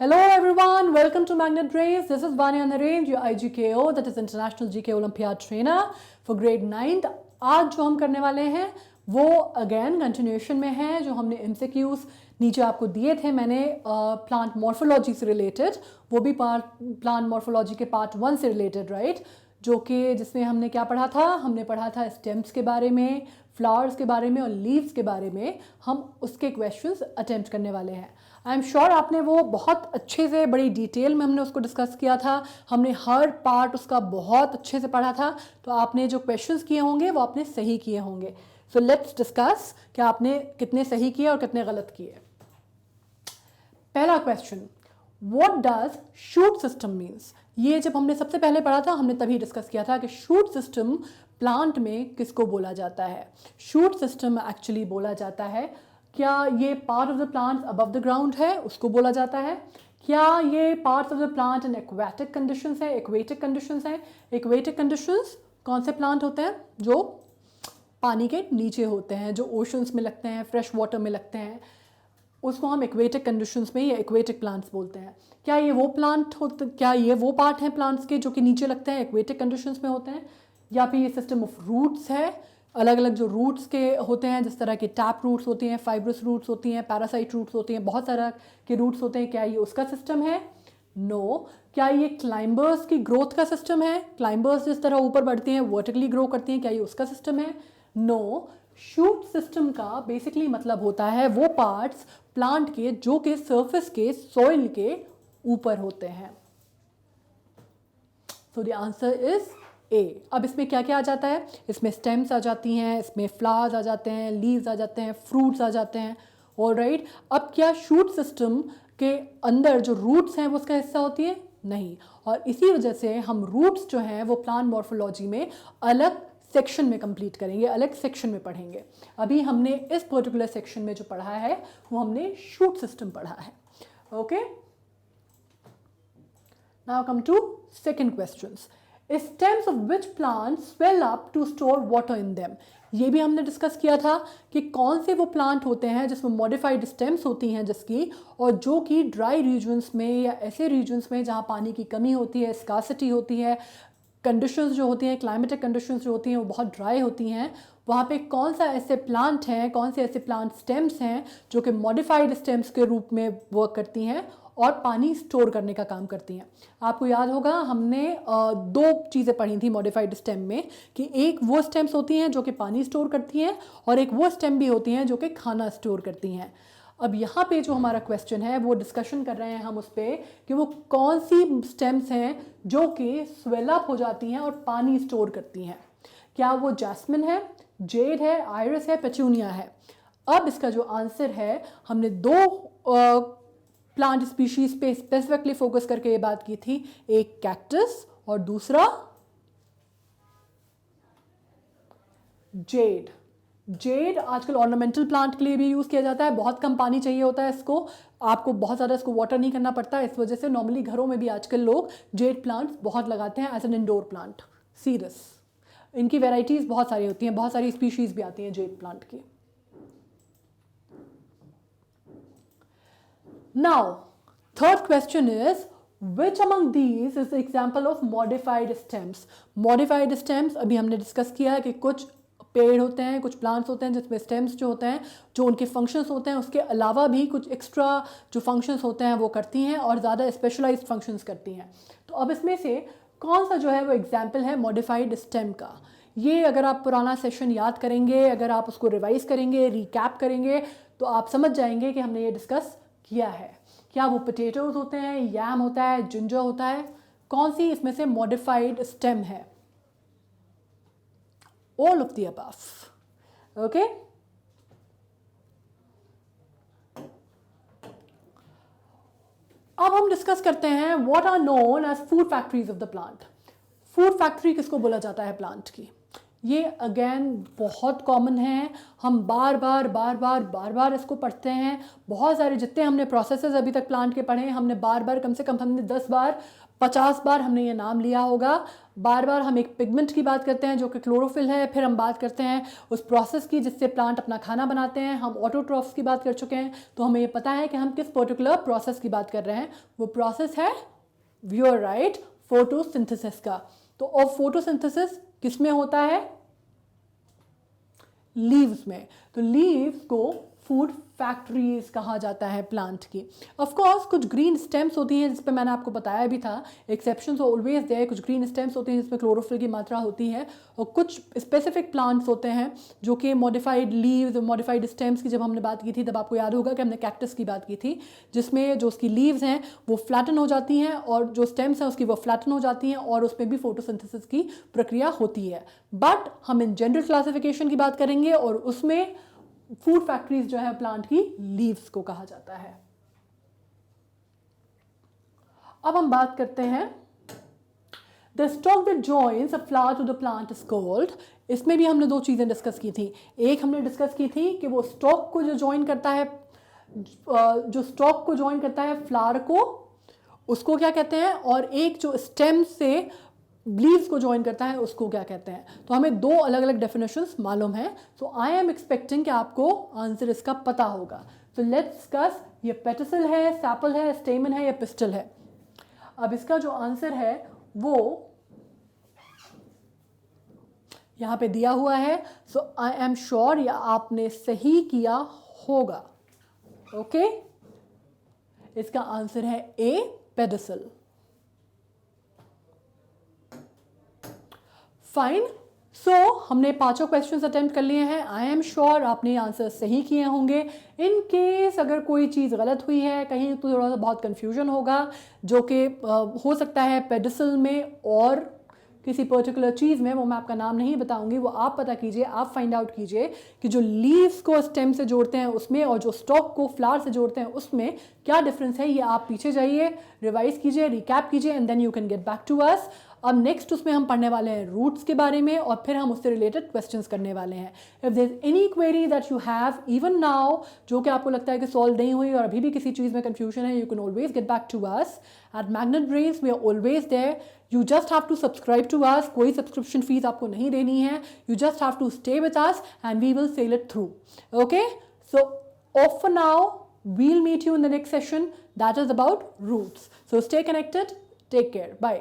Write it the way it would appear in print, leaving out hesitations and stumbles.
Hello everyone, welcome to Magnet Race. This is Vanya Narendra, your IGKO, that is International GK Olympiad Trainer for Grade 9th. आज जो हम करने वाले हैं वो अगेन कंटिन्यूएशन में है जो हमने MCQs नीचे आपको दिए थे मैंने प्लांट मॉर्फोलॉजी से रिलेटेड, वो भी प्लांट मॉर्फोलॉजी के पार्ट 1 से रिलेटेड, राइट, जो कि जिसमें हमने क्या पढ़ा था, हमने पढ़ा था स्टेम्स के बारे में, फ्लावर्स के बारे में और लीव्स के बारे में. हम उसके क्वेश्चंस अटेम्प्ट करने वाले हैं. आई एम श्योर आपने वो बहुत अच्छे से बड़ी डिटेल में हमने उसको डिस्कस किया था, हमने हर पार्ट उसका बहुत अच्छे से पढ़ा था. तो आपने जो क्वेश्चंस किए होंगे वो आपने सही किए होंगे. सो लेट्स डिस्कस कि आपने कितने सही किए और कितने गलत किए. पहला question, what does shoot system means. ये जब हमने सबसे पहले पढ़ा था हमने तभी डिस्कस किया था कि शूट सिस्टम प्लांट में किसको बोला जाता है. शूट सिस्टम एक्चुअली बोला जाता है, क्या ये part of the plant above the ground है उसको बोला जाता है. क्या ये part of the plant in aquatic conditions है, एक्वेटिक कंडीशंस है. एक्वेटिक कंडीशंस कौन से प्लांट होते हैं जो पानी के नीचे होते हैं, जो ओशंस में लगते हैं, फ्रेश वाटर में लगते हैं, उसको हम एक्वेटिक कंडीशंस में या एक्वेटिक प्लांट्स बोलते हैं. क्या ये वो प्लांट होते, क्या ये वो पार्ट हैं प्लांट्स के जो कि नीचे लगते हैं, एक्वेटिक कंडीशंस में होते हैं, या फिर ये सिस्टम ऑफ रूट्स है. अलग अलग जो रूट्स के होते हैं, जिस तरह के टैप रूट्स होती हैं, फाइब्रस रूट्स होती हैं, पैरासाइट रूट्स होती हैं, बहुत तरह के रूट्स होते हैं. क्या ये उसका सिस्टम है? नो. क्या ये क्लाइंबर्स की ग्रोथ का सिस्टम है? क्लाइंबर्स जिस तरह ऊपर बढ़ती हैं, वर्टिकली ग्रो करती हैं, क्या ये उसका सिस्टम है? नो. शूट सिस्टम का बेसिकली मतलब होता है वो पार्ट्स प्लांट के जो कि सरफेस के सॉइल के ऊपर होते हैं. So the answer is a. अब इसमें क्या क्या आ जाता है? इसमें स्टेम्स आ जाती हैं, इसमें फ्लावर्स आ जाते हैं, लीव्स आ जाते हैं, फ्रूट्स आ जाते हैं. ऑलराइट. अब क्या शूट सिस्टम के अंदर जो रूट्स हैं वो उसका हिस्सा होती है? नहीं. और इसी वजह से हम रूट्स जो हैं वो प्लांट मॉर्फोलॉजी में अलग सेक्शन में कंप्लीट करेंगे, अलग सेक्शन में पढ़ेंगे. अभी हमने इस पर्टिकुलर सेक्शन में जो पढ़ा है वो हमने शूट सिस्टम पढ़ा है. Okay. Now come to second questions. Stems of which plants swell up to store water in them. ये भी हमने डिस्कस किया था कि कौन से वो प्लांट होते हैं जिसमें मॉडिफाइड स्टेम्स होती हैं जिसकी, और जो कि ड्राई रीजन्स में या ऐसे रीजन्स में जहाँ पानी की कमी होती है, स्कार्सिटी होती है, कंडीशंस जो होती हैं, क्लाइमेटिक कंडीशंस जो होती हैं वो बहुत ड्राई होती हैं, वहाँ पे कौन सा ऐसे प्लांट हैं, कौन से ऐसे प्लांट स्टेम्स हैं जो कि मॉडिफाइड स्टेम्स के रूप में वर्क करती हैं और पानी स्टोर करने का काम करती हैं. आपको याद होगा हमने दो चीज़ें पढ़ी थी मॉडिफाइड स्टेम में, कि एक वो स्टेम्स होती हैं जो कि पानी स्टोर करती हैं और एक वो स्टेम भी होती हैं जो कि खाना स्टोर करती हैं. अब यहाँ पे जो हमारा क्वेश्चन है वो डिस्कशन कर रहे हैं हम उस पर कि वो कौन सी स्टेम्स हैं जो कि स्वेल अप हो जाती हैं और पानी स्टोर करती हैं. क्या वो जैस्मिन है, जेड है, आयरिस है, पेचूनिया है? अब इसका जो आंसर है, हमने दो प्लांट स्पीशीज पे स्पेसिफिकली फोकस करके ये बात की थी, एक कैक्टस और दूसरा जेड. जेड आजकल ऑर्नामेंटल प्लांट के लिए भी यूज़ किया जाता है, बहुत कम पानी चाहिए होता है इसको, आपको बहुत ज़्यादा इसको वाटर नहीं करना पड़ता. इस वजह से नॉर्मली घरों में भी आजकल लोग जेड प्लांट्स बहुत लगाते हैं as an indoor plant. Cereus, इनकी वेराइटीज़ बहुत सारी होती हैं, बहुत सारी स्पीशीज़ भी आती हैं जेड प्लांट की. Now, third question is, which among these is the example of modified stems? Modified stems अभी हमने डिस्कस किया है कि कुछ पेड़ होते हैं, कुछ प्लांट्स होते हैं जिसमें स्टेम्स जो होते हैं, जो उनके फंक्शंस होते हैं उसके अलावा भी कुछ एक्स्ट्रा जो फंक्शंस होते हैं वो करती हैं और ज़्यादा स्पेशलाइज्ड फंक्शंस करती हैं. तो अब इसमें से कौन सा जो है वो एग्जाम्पल है मॉडिफाइड स्टेम का? ये अगर आप पुराना सेशन याद करेंगे, अगर आप उसको रिवाइज करेंगे, रिकैप करेंगे, तो आप समझ जाएंगे कि हमने ये डिस्कस किया है. क्या वो पोटैटोज होते हैं, याम होता है, जिंजर होता है? कौन सी इसमें से मॉडिफाइड स्टेम है? All of the above. Okay. अब हम डिस्कस करते हैं what are known as food factories of the plant. Food factory किसको बोला जाता है प्लांट की? ये अगेन बहुत कॉमन है, हम बार बार इसको पढ़ते हैं। बहुत सारे जितने हमने प्रोसेसेस अभी तक प्लांट के पढ़े हैं, हमने बार बार कम से कम हमने 10 बार 50 बार हमने ये नाम लिया होगा। बार बार हम एक पिगमेंट की बात करते हैं जो कि क्लोरोफिल है, फिर हम बात करते हैं उस प्रोसेस की जिससे प्लांट अपना खाना बनाते हैं। हम ऑटोट्रॉफ्स की बात कर चुके हैं, तो हमें ये पता है कि हम किस पर्टिकुलर प्रोसेस की बात कर रहे हैं। वो प्रोसेस है, यू आर राइट, फोटोसिंथेसिस का। तो और फोटोसिंथेसिस किस में होता है? लीव्स में। तो लीव्स को फूड फैक्ट्रीज कहा जाता है प्लांट की। ऑफ कोर्स कुछ ग्रीन स्टेम्स होती हैं जिस पे मैंने आपको बताया भी था, एक्सेप्शंस ऑलवेज देयर। कुछ ग्रीन स्टेम्स होती हैं जिसमें क्लोरोफिल की मात्रा होती है, और कुछ स्पेसिफिक प्लांट्स होते हैं जो कि मॉडिफाइड लीव्स, मॉडिफाइड स्टेम्स की जब हमने बात की थी तब आपको याद होगा कि हमने कैक्टस की बात की थी, जिसमें जो उसकी लीव्स हैं वो फ्लैटन हो जाती हैं और जो स्टेम्स हैं उसकी वो फ्लैटन हो जाती हैं और उसमें भी फोटोसिंथेसिस की प्रक्रिया होती है। बट हम इन जनरल क्लासिफिकेशन की बात करेंगे और उसमें फूड फैक्ट्रीज जो है प्लांट की लीव्स को कहा जाता है। अब हम बात करते हैं the stalk that joins a flower to the plant is called. इसमें भी हमने दो चीजें डिस्कस की थी। एक हमने डिस्कस की थी कि वो स्टॉक को जो ज्वाइन करता है, जो स्टॉक को ज्वाइन करता है फ्लावर को, उसको क्या कहते हैं, और एक जो स्टेम से लीव्स को ज्वाइन करता है उसको क्या कहते हैं। तो हमें दो अलग अलग डेफिनेशंस मालूम है। सो आई एम एक्सपेक्टिंग कि आपको आंसर इसका पता होगा। तो लेट्स डिस्कस, ये पेटिसल है, सैपल है, स्टेमन है या पिस्टल है। अब इसका जो आंसर है वो यहां पे दिया हुआ है। सो आई एम श्योर या आपने सही किया होगा। ओके, इसका आंसर है ए, पेडिसल। फाइन। सो हमने पांचों क्वेश्चंस अटेम्प्ट कर लिए हैं। आई एम श्योर आपने आंसर सही किए होंगे। इन केस अगर कोई चीज़ गलत हुई है कहीं तो थोड़ा सा बहुत कन्फ्यूजन होगा, जो कि हो सकता है पेडिसल में और किसी पर्टिकुलर चीज़ में, वो मैं आपका नाम नहीं बताऊंगी, वो आप पता कीजिए, आप फाइंड आउट कीजिए कि जो लीव्स को स्टेम से जोड़ते हैं उसमें और जो स्टॉक को फ्लावर से जोड़ते हैं उसमें क्या डिफरेंस है। ये आप पीछे जाइए, रिवाइज कीजिए, रिकैप कीजिए and then you can get back to us. अब नेक्स्ट उसमें हम पढ़ने वाले हैं रूट्स के बारे में और फिर हम उससे रिलेटेड क्वेश्चंस करने वाले हैं। If there is any query that you have even now, जो कि आपको लगता है कि सॉल्व नहीं हुई और अभी भी किसी चीज़ में कंफ्यूजन है, you can always get back to us at magnet brains. We are always there. You just have to subscribe to us. कोई सब्सक्रिप्शन फीस आपको नहीं देनी है। You just have to stay with us and we will sail it through. Okay, so off for now, we'll meet you in the next session that is about roots. So stay connected. Take care. Bye.